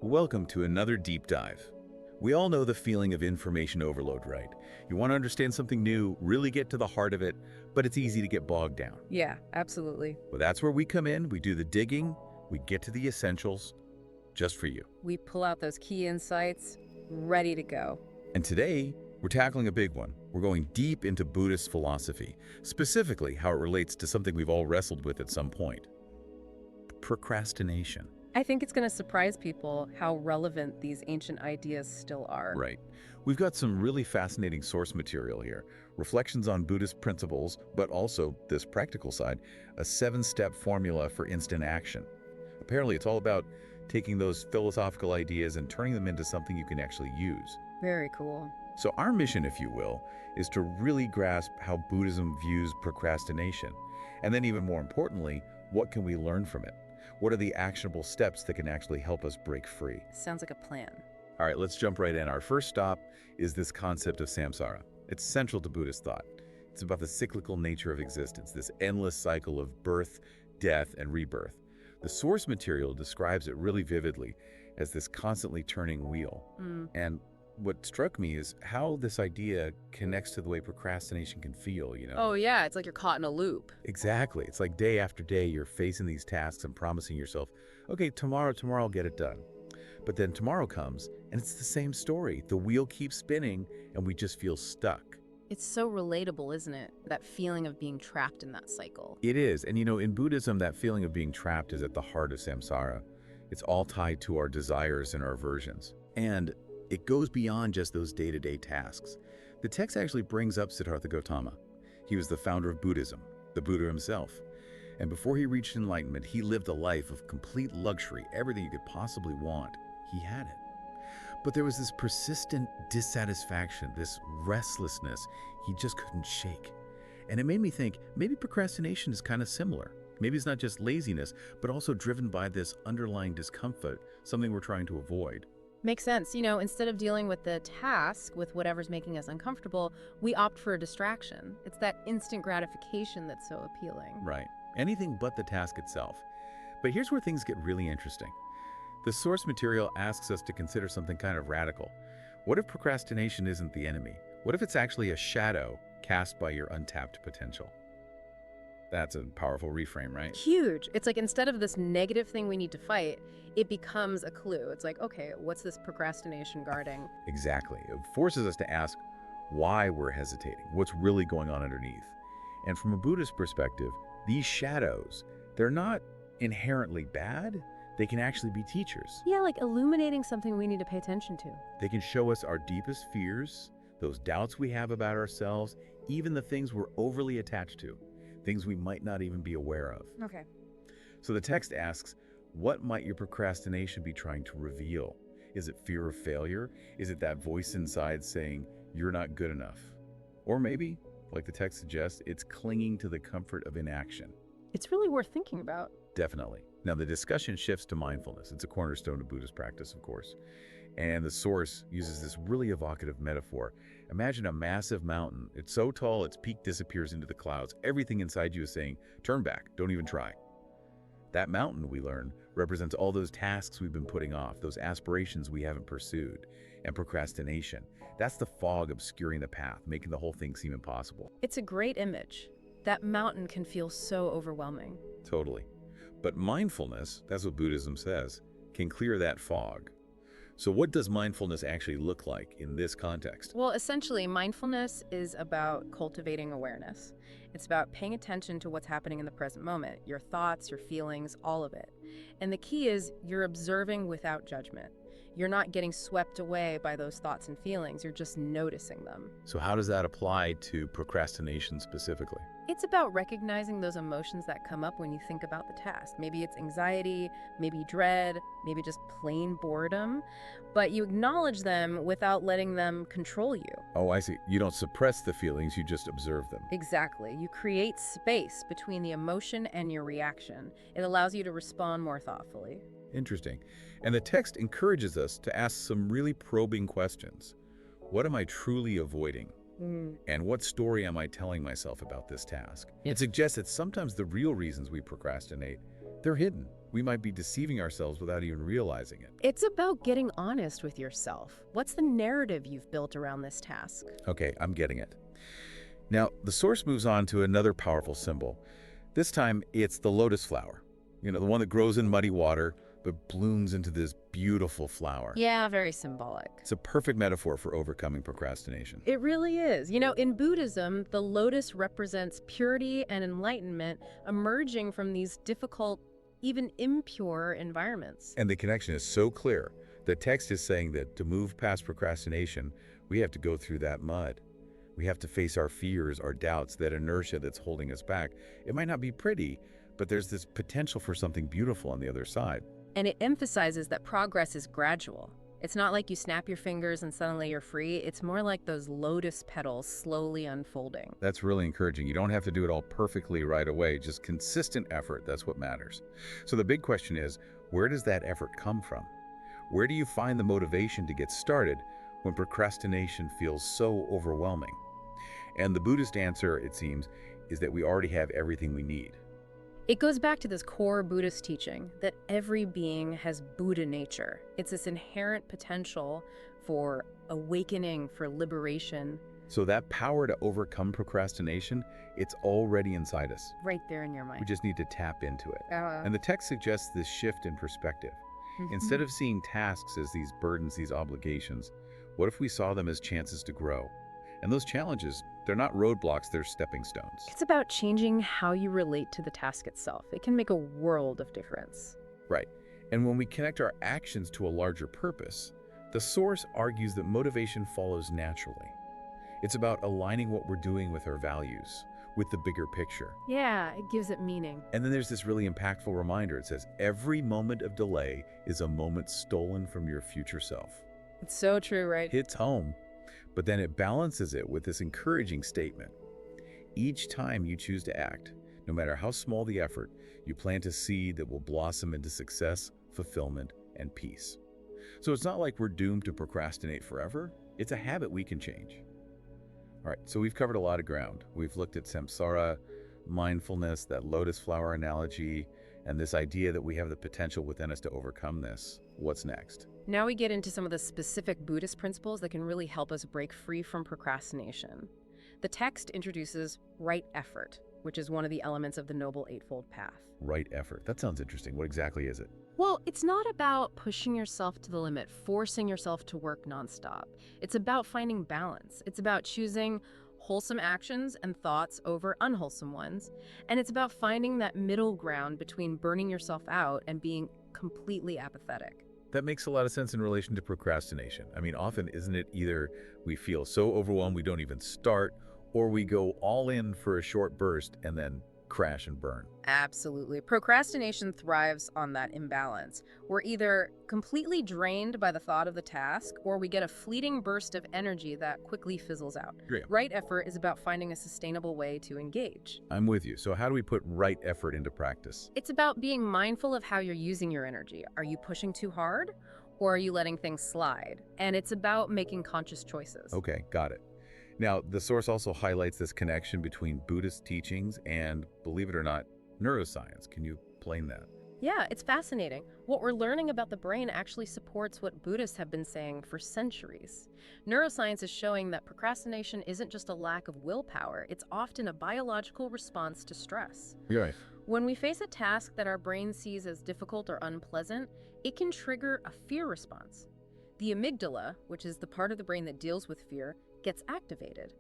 Welcome to another deep dive. We all know the feeling of information overload, right? You want to understand something new, really get to the heart of it, but it's easy to get bogged down. Yeah, absolutely. Well, that's where we come in. We do the digging, we get to the essentials, just for you. We pull out those key insights, ready to go. And today, we're tackling a big one. We're going deep into Buddhist philosophy, specifically how it relates to something we've all wrestled with at some point: procrastination. I think it's going to surprise people how relevant these ancient ideas still are. Right. We've got some really fascinating source material here. Reflections on Buddhist principles, but also, this practical side, a 7-step formula for instant action. Apparently, it's all about taking those philosophical ideas and turning them into something you can actually use. Very cool. So our mission, if you will, is to really grasp how Buddhism views procrastination. And then even more importantly, what can we learn from it? What are the actionable steps that can actually help us break free? Sounds like a plan. All right, let's jump right in. Our first stop is this concept of samsara. It's central to Buddhist thought. It's about the cyclical nature of existence, this endless cycle of birth, death, and rebirth. The source material describes it really vividly as this constantly turning wheel. And what struck me is how this idea connects to the way procrastination can feel, Oh, yeah, it's like you're caught in a loop. Exactly. It's like day after day, you're facing these tasks and promising yourself, okay, tomorrow I'll get it done. But then tomorrow comes, and it's the same story. The wheel keeps spinning, and we just feel stuck. It's so relatable, isn't it? That feeling of being trapped in that cycle. It is. And in Buddhism, that feeling of being trapped is at the heart of samsara. It's all tied to our desires and our aversions. And it goes beyond just those day-to-day tasks. The text actually brings up Siddhartha Gautama. He was the founder of Buddhism, the Buddha himself. And before he reached enlightenment, he lived a life of complete luxury. Everything you could possibly want, he had it. But there was this persistent dissatisfaction, this restlessness he just couldn't shake. And it made me think, maybe procrastination is kind of similar. Maybe it's not just laziness, but also driven by this underlying discomfort, something we're trying to avoid. Makes sense. Instead of dealing with the task, with whatever's making us uncomfortable, we opt for a distraction. It's that instant gratification that's so appealing. Right. Anything but the task itself. But here's where things get really interesting. The source material asks us to consider something kind of radical. What if procrastination isn't the enemy? What if it's actually a shadow cast by your untapped potential? That's a powerful reframe, right? Huge. It's like instead of this negative thing we need to fight, it becomes a clue. It's like, okay, what's this procrastination guarding? Exactly. It forces us to ask why we're hesitating, what's really going on underneath. And from a Buddhist perspective, these shadows, they're not inherently bad. They can actually be teachers. Yeah, like illuminating something we need to pay attention to. They can show us our deepest fears, those doubts we have about ourselves, even the things we're overly attached to, things we might not even be aware of. Okay. So the text asks, what might your procrastination be trying to reveal? Is it fear of failure? Is it that voice inside saying, you're not good enough? Or maybe, like the text suggests, it's clinging to the comfort of inaction. It's really worth thinking about. Definitely. Now, the discussion shifts to mindfulness. It's a cornerstone of Buddhist practice, of course. And the source uses this really evocative metaphor. Imagine a massive mountain. It's so tall, its peak disappears into the clouds. Everything inside you is saying, turn back, don't even try. That mountain, we learn, represents all those tasks we've been putting off, those aspirations we haven't pursued. And procrastination, that's the fog obscuring the path, making the whole thing seem impossible. It's a great image. That mountain can feel so overwhelming. Totally. But mindfulness, that's what Buddhism says, can clear that fog. So what does mindfulness actually look like in this context? Well, essentially, mindfulness is about cultivating awareness. It's about paying attention to what's happening in the present moment, your thoughts, your feelings, all of it. And the key is you're observing without judgment. You're not getting swept away by those thoughts and feelings, you're just noticing them. So how does that apply to procrastination specifically? It's about recognizing those emotions that come up when you think about the task. Maybe it's anxiety, maybe dread, maybe just plain boredom, but you acknowledge them without letting them control you. Oh, I see. You don't suppress the feelings, you just observe them. Exactly. You create space between the emotion and your reaction. It allows you to respond more thoughtfully. Interesting. And the text encourages us to ask some really probing questions. What am I truly avoiding? And what story am I telling myself about this task? It suggests that sometimes the real reasons we procrastinate They're hidden. We might be deceiving ourselves without even realizing it. It's about getting honest with yourself. What's the narrative you've built around this task? Okay, I'm getting it. Now, the source moves on to another powerful symbol. This time, it's the lotus flower. The one that grows in muddy water, but blooms into this beautiful flower. Yeah, very symbolic. It's a perfect metaphor for overcoming procrastination. It really is. In Buddhism, the lotus represents purity and enlightenment emerging from these difficult, even impure environments. And the connection is so clear. The text is saying that to move past procrastination, we have to go through that mud. We have to face our fears, our doubts, that inertia that's holding us back. It might not be pretty, but there's this potential for something beautiful on the other side. And it emphasizes that progress is gradual. It's not like you snap your fingers and suddenly you're free. It's more like those lotus petals slowly unfolding. That's really encouraging. You don't have to do it all perfectly right away. Just consistent effort, that's what matters. So the big question is, where does that effort come from? Where do you find the motivation to get started when procrastination feels so overwhelming? And the Buddhist answer, it seems, is that we already have everything we need. It goes back to this core Buddhist teaching that every being has Buddha nature. It's this inherent potential for awakening, for liberation. So that power to overcome procrastination, it's already inside us. Right there in your mind. We just need to tap into it. And the text suggests this shift in perspective. Instead of seeing tasks as these burdens, these obligations, what if we saw them as chances to grow? And those challenges, they're not roadblocks, they're stepping stones. It's about changing how you relate to the task itself. It can make a world of difference. Right. And when we connect our actions to a larger purpose, the source argues that motivation follows naturally. It's about aligning what we're doing with our values, with the bigger picture. Yeah, it gives it meaning. And then there's this really impactful reminder. It says, every moment of delay is a moment stolen from your future self. It's so true, right? Hits home. But then it balances it with this encouraging statement. Each time you choose to act, no matter how small the effort, you plant a seed that will blossom into success, fulfillment, and peace. So it's not like we're doomed to procrastinate forever. It's a habit we can change. All right, so we've covered a lot of ground. We've looked at samsara, mindfulness, that lotus flower analogy, and this idea that we have the potential within us to overcome this. What's next? Now we get into some of the specific Buddhist principles that can really help us break free from procrastination. The text introduces right effort, which is one of the elements of the Noble Eightfold Path. Right effort. That sounds interesting. What exactly is it? Well, it's not about pushing yourself to the limit, forcing yourself to work nonstop. It's about finding balance. It's about choosing wholesome actions and thoughts over unwholesome ones. And it's about finding that middle ground between burning yourself out and being completely apathetic. That makes a lot of sense in relation to procrastination. I mean, often isn't it either we feel so overwhelmed we don't even start, or we go all in for a short burst and then crash and burn? Absolutely. Procrastination thrives on that imbalance. We're either completely drained by the thought of the task, or we get a fleeting burst of energy that quickly fizzles out. Yeah. Right effort is about finding a sustainable way to engage. I'm with you. So how do we put right effort into practice? It's about being mindful of how you're using your energy. Are you pushing too hard, or are you letting things slide? And it's about making conscious choices. Okay, got it. Now, the source also highlights this connection between Buddhist teachings and, believe it or not, neuroscience. Can you explain that? Yeah, it's fascinating. What we're learning about the brain actually supports what Buddhists have been saying for centuries. Neuroscience is showing that procrastination isn't just a lack of willpower, it's often a biological response to stress. Right. When we face a task that our brain sees as difficult or unpleasant, it can trigger a fear response. The amygdala, which is the part of the brain that deals with fear, gets activated.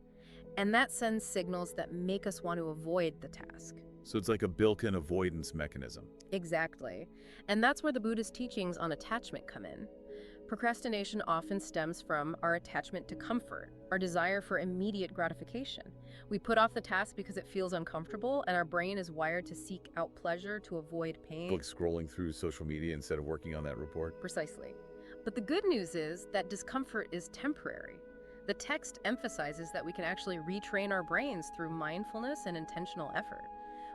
And that sends signals that make us want to avoid the task. So it's like a built-in avoidance mechanism. Exactly. And that's where the Buddhist teachings on attachment come in. Procrastination often stems from our attachment to comfort, our desire for immediate gratification. We put off the task because it feels uncomfortable, and our brain is wired to seek out pleasure to avoid pain. Like scrolling through social media instead of working on that report? Precisely. But the good news is that discomfort is temporary. The text emphasizes that we can actually retrain our brains through mindfulness and intentional effort.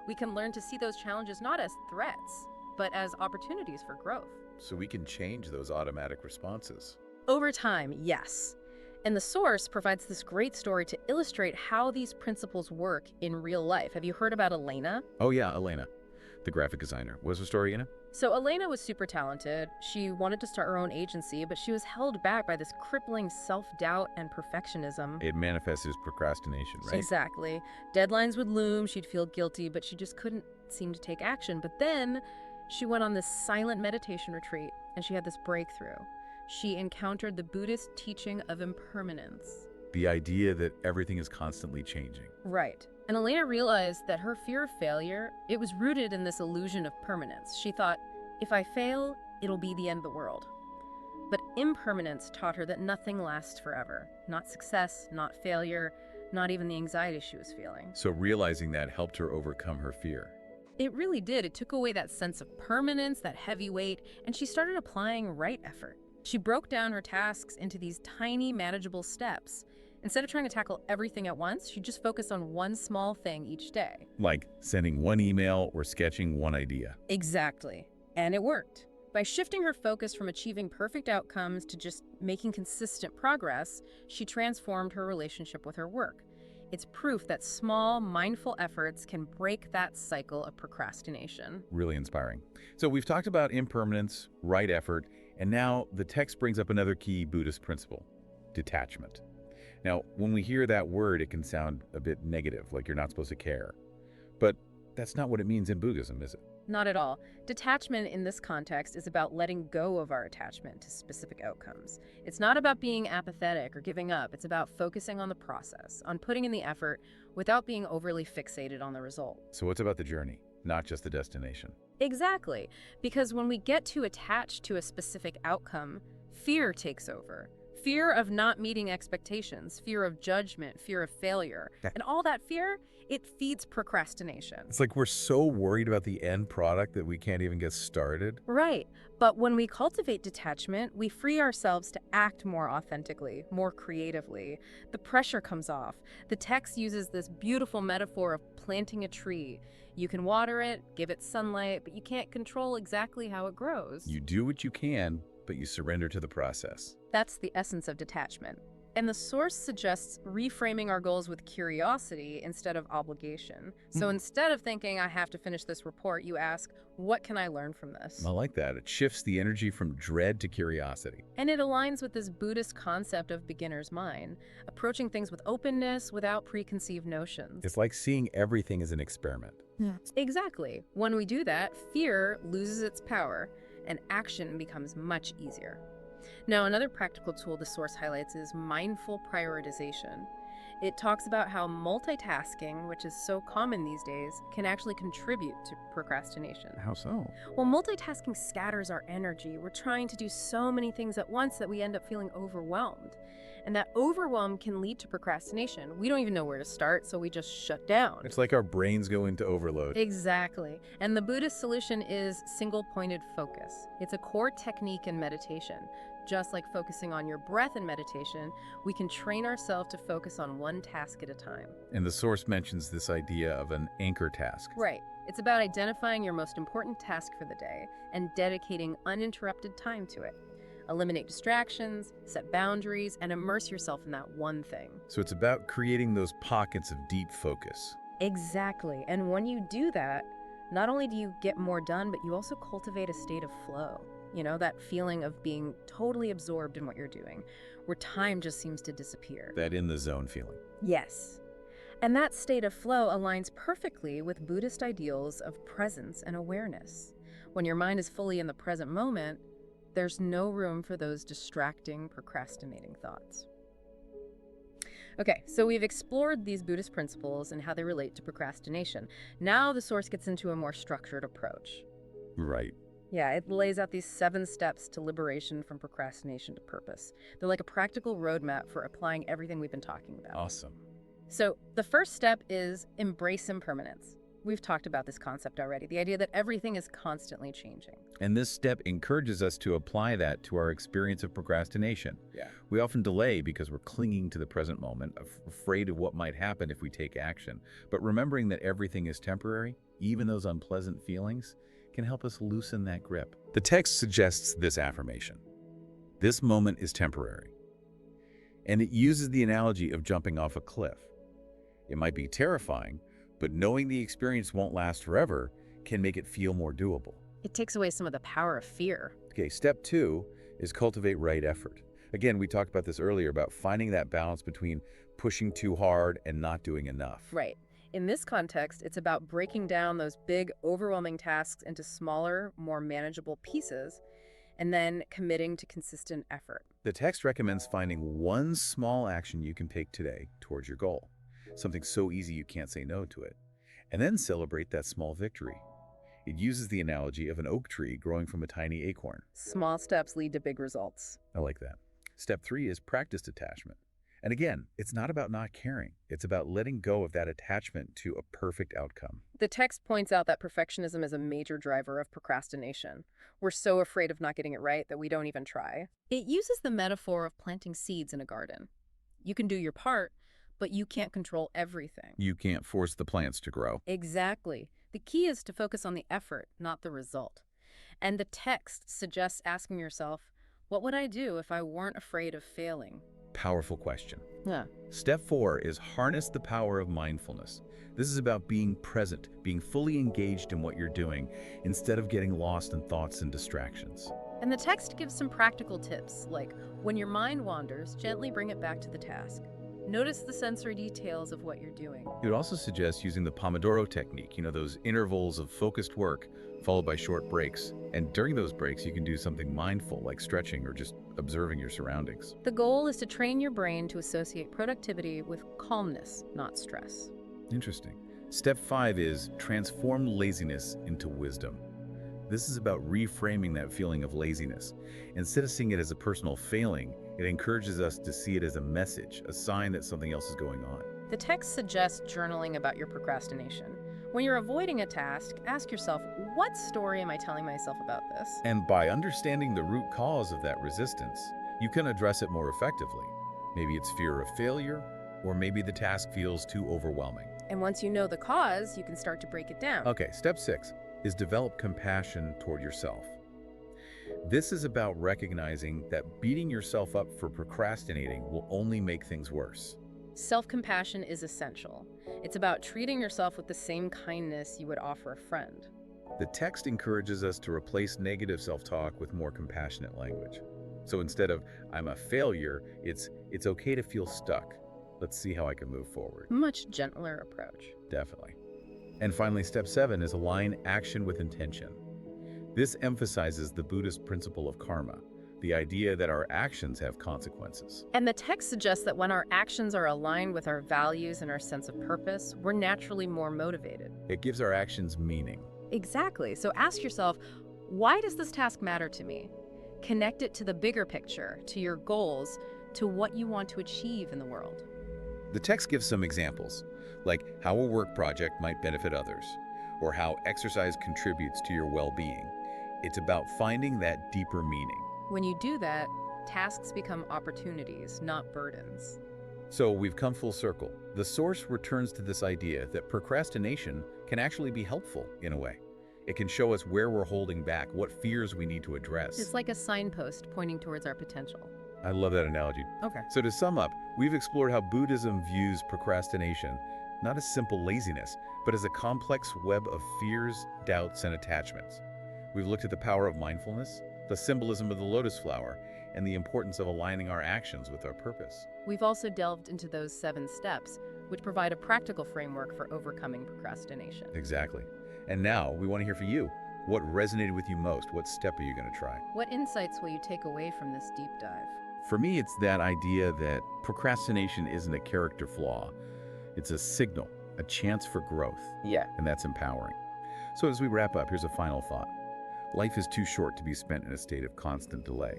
We can learn to see those challenges not as threats, but as opportunities for growth. So we can change those automatic responses. Over time, yes. And the source provides this great story to illustrate how these principles work in real life. Have you heard about Elena? Oh yeah, Elena. the graphic designer. What's her story, Anna? So Elena was super talented. She wanted to start her own agency, but she was held back by this crippling self-doubt and perfectionism. It manifests as procrastination, right? Exactly. Deadlines would loom, she'd feel guilty, but she just couldn't seem to take action. But then she went on this silent meditation retreat, and she had this breakthrough. She encountered the Buddhist teaching of impermanence. The idea that everything is constantly changing. Right. And Elena realized that her fear of failure, it was rooted in this illusion of permanence. She thought, if I fail, it'll be the end of the world. But impermanence taught her that nothing lasts forever. Not success, not failure, not even the anxiety she was feeling. So realizing that helped her overcome her fear. It really did. It took away that sense of permanence, that heavy weight, and she started applying right effort. She broke down her tasks into these tiny, manageable steps. Instead of trying to tackle everything at once, she just focused on one small thing each day. Like sending one email or sketching one idea. Exactly. And it worked. By shifting her focus from achieving perfect outcomes to just making consistent progress, she transformed her relationship with her work. It's proof that small, mindful efforts can break that cycle of procrastination. Really inspiring. So we've talked about impermanence, right effort, and now the text brings up another key Buddhist principle, detachment. Now, when we hear that word, it can sound a bit negative, like you're not supposed to care. But that's not what it means in Buddhism, is it? Not at all. Detachment in this context is about letting go of our attachment to specific outcomes. It's not about being apathetic or giving up. It's about focusing on the process, on putting in the effort without being overly fixated on the result. So it's about the journey, not just the destination. Exactly. Because when we get too attached to a specific outcome, fear takes over. Fear of not meeting expectations, fear of judgment, fear of failure. And all that fear, it feeds procrastination. It's like we're so worried about the end product that we can't even get started. Right. But when we cultivate detachment, we free ourselves to act more authentically, more creatively. The pressure comes off. The text uses this beautiful metaphor of planting a tree. You can water it, give it sunlight, but you can't control exactly how it grows. You do what you can, but you surrender to the process. That's the essence of detachment. And the source suggests reframing our goals with curiosity instead of obligation. So instead of thinking, I have to finish this report, you ask, what can I learn from this? I like that. It shifts the energy from dread to curiosity. And it aligns with this Buddhist concept of beginner's mind, approaching things with openness without preconceived notions. It's like seeing everything as an experiment. Exactly. When we do that, fear loses its power and action becomes much easier. Now, another practical tool the source highlights is mindful prioritization. It talks about how multitasking, which is so common these days, can actually contribute to procrastination. How so? Well, multitasking scatters our energy. We're trying to do so many things at once that we end up feeling overwhelmed. And that overwhelm can lead to procrastination. We don't even know where to start, so we just shut down. It's like our brains go into overload. Exactly. And the Buddhist solution is single-pointed focus. It's a core technique in meditation. Just like focusing on your breath in meditation, we can train ourselves to focus on one task at a time. And the source mentions this idea of an anchor task. Right. It's about identifying your most important task for the day and dedicating uninterrupted time to it. Eliminate distractions, set boundaries, and immerse yourself in that one thing. So it's about creating those pockets of deep focus. Exactly. And when you do that, not only do you get more done, but you also cultivate a state of flow. You know, that feeling of being totally absorbed in what you're doing, where time just seems to disappear. That in the zone feeling. Yes. And that state of flow aligns perfectly with Buddhist ideals of presence and awareness. When your mind is fully in the present moment, there's no room for those distracting, procrastinating thoughts. Okay, so we've explored these Buddhist principles and how they relate to procrastination. Now the source gets into a more structured approach. Right. Yeah, it lays out these 7 steps to liberation from procrastination to purpose. They're like a practical roadmap for applying everything we've been talking about. Awesome. So the first step is embrace impermanence. We've talked about this concept already, the idea that everything is constantly changing. And this step encourages us to apply that to our experience of procrastination. Yeah. We often delay because we're clinging to the present moment, afraid of what might happen if we take action. But remembering that everything is temporary, even those unpleasant feelings, can help us loosen that grip. The text suggests this affirmation. This moment is temporary. And it uses the analogy of jumping off a cliff. It might be terrifying, but knowing the experience won't last forever can make it feel more doable. It takes away some of the power of fear. Okay, step 2 is cultivate right effort. Again, we talked about this earlier about finding that balance between pushing too hard and not doing enough. Right. In this context, it's about breaking down those big, overwhelming tasks into smaller, more manageable pieces, and then committing to consistent effort. The text recommends finding one small action you can take today towards your goal, something so easy you can't say no to it, and then celebrate that small victory. It uses the analogy of an oak tree growing from a tiny acorn. Small steps lead to big results. I like that. Step 3 is practice detachment. And again, it's not about not caring. It's about letting go of that attachment to a perfect outcome. The text points out that perfectionism is a major driver of procrastination. We're so afraid of not getting it right that we don't even try. It uses the metaphor of planting seeds in a garden. You can do your part, but you can't control everything. You can't force the plants to grow. Exactly. The key is to focus on the effort, not the result. And the text suggests asking yourself, what would I do if I weren't afraid of failing? Powerful question. Yeah. Step 4 is harness the power of mindfulness. This is about being present, being fully engaged in what you're doing, instead of getting lost in thoughts and distractions. And the text gives some practical tips, like when your mind wanders, gently bring it back to the task. Notice the sensory details of what you're doing. It would also suggest using the Pomodoro technique, those intervals of focused work followed by short breaks. And during those breaks, you can do something mindful like stretching or just observing your surroundings. The goal is to train your brain to associate productivity with calmness, not stress. Interesting. Step 5 is transform laziness into wisdom. This is about reframing that feeling of laziness. Instead of seeing it as a personal failing, it encourages us to see it as a message, a sign that something else is going on. The text suggests journaling about your procrastination. When you're avoiding a task, ask yourself, what story am I telling myself about this? And by understanding the root cause of that resistance, you can address it more effectively. Maybe it's fear of failure, or maybe the task feels too overwhelming. And once you know the cause, you can start to break it down. Okay, step 6 is develop compassion toward yourself. This is about recognizing that beating yourself up for procrastinating will only make things worse. Self-compassion is essential. It's about treating yourself with the same kindness you would offer a friend. The text encourages us to replace negative self-talk with more compassionate language. So instead of, I'm a failure, it's okay to feel stuck. Let's see how I can move forward. Much gentler approach. Definitely. And finally, step 7 is align action with intention. This emphasizes the Buddhist principle of karma, the idea that our actions have consequences. And the text suggests that when our actions are aligned with our values and our sense of purpose, we're naturally more motivated. It gives our actions meaning. Exactly. So ask yourself, why does this task matter to me? Connect it to the bigger picture, to your goals, to what you want to achieve in the world. The text gives some examples, like how a work project might benefit others, or how exercise contributes to your well-being. It's about finding that deeper meaning. When you do that, tasks become opportunities, not burdens. So we've come full circle. The source returns to this idea that procrastination can actually be helpful in a way. It can show us where we're holding back, what fears we need to address. It's like a signpost pointing towards our potential. I love that analogy. Okay. So to sum up, we've explored how Buddhism views procrastination, not as simple laziness, but as a complex web of fears, doubts, and attachments. We've looked at the power of mindfulness, the symbolism of the lotus flower, and the importance of aligning our actions with our purpose. We've also delved into those 7 steps, which provide a practical framework for overcoming procrastination. Exactly. And now we want to hear from you. What resonated with you most? What step are you going to try? What insights will you take away from this deep dive? For me, it's that idea that procrastination isn't a character flaw. It's a signal, a chance for growth. Yeah. And that's empowering. So as we wrap up, here's a final thought. Life is too short to be spent in a state of constant delay.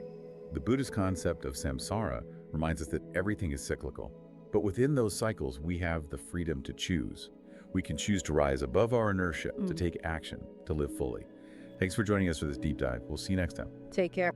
The Buddhist concept of samsara reminds us that everything is cyclical. But within those cycles, we have the freedom to choose. We can choose to rise above our inertia, to take action, to live fully. Thanks for joining us for this deep dive. We'll see you next time. Take care.